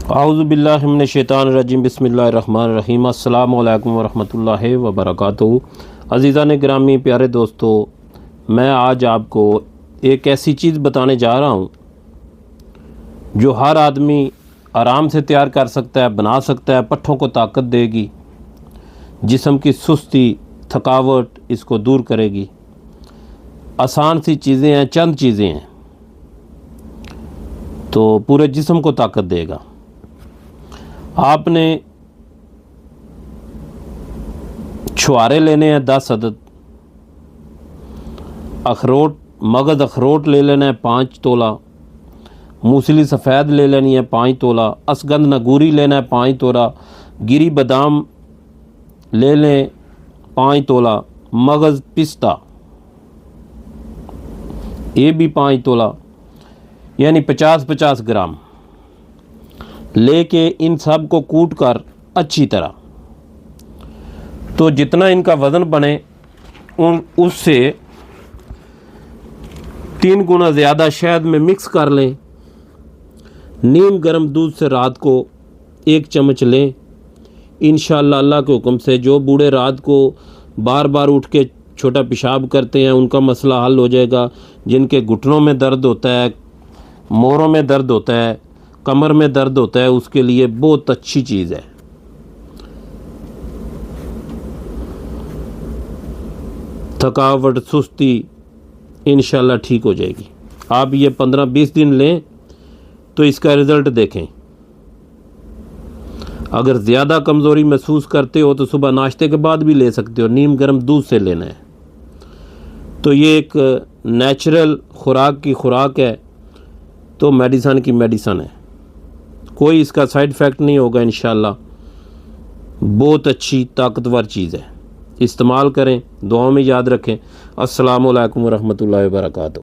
आऊज़ुबिल्लाहि मिनश्शैतानिर्रजीम बिस्मिल्लाहिर्रहमानिर्रहीम अस्सलामु अलैकुम वरहमतुल्लाहि वबरकातुहू। अज़ीज़ान गिरामी, प्यारे दोस्तों, मैं आज आपको एक ऐसी चीज़ बताने जा रहा हूँ जो हर आदमी आराम से तैयार कर सकता है, बना सकता है। पट्ठों को ताकत देगी, जिस्म की सुस्ती थकावट इसको दूर करेगी। आसान सी चीज़ें हैं, चंद चीज़ें हैं, तो पूरे जिस्म को ताकत देगा। आपने छुआरे लेने हैं 10 अदद, अखरोट मगज़ अखरोट ले लेना है 5 तोला, मूसली सफ़ेद ले लेनी है 5 तोला, असगंध नगूरी लेना है 5 तोला, गिरी बादाम ले लें 5 तोला, मगज़ पिस्ता ये भी 5 तोला, यानी 50-50 ग्राम लेके इन सब को कूट कर अच्छी तरह, तो जितना इनका वज़न बने उससे 3 गुना ज़्यादा शहद में मिक्स कर लें। नीम गर्म दूध से रात को 1 चम्मच लें। इंशाअल्लाह अल्लाह के हुक्म से जो बूढ़े रात को बार बार उठ के छोटा पेशाब करते हैं उनका मसला हल हो जाएगा। जिनके घुटनों में दर्द होता है, मोरों में दर्द होता है, कमर में दर्द होता है, उसके लिए बहुत अच्छी चीज़ है। थकावट सुस्ती इंशाल्लाह ठीक हो जाएगी। आप ये 15-20 दिन लें तो इसका रिज़ल्ट देखें। अगर ज़्यादा कमज़ोरी महसूस करते हो तो सुबह नाश्ते के बाद भी ले सकते हो। नीम गर्म दूध से लेना है। तो ये एक नेचुरल खुराक की खुराक है, तो मेडिसन की मेडिसन है। कोई इसका साइड इफ़ेक्ट नहीं होगा इंशाल्लाह। बहुत अच्छी ताकतवर चीज़ है, इस्तेमाल करें, दुआओं में याद रखें। अस्सलामु अलैकुम वरहमतुल्लाहि वबरकातुहू।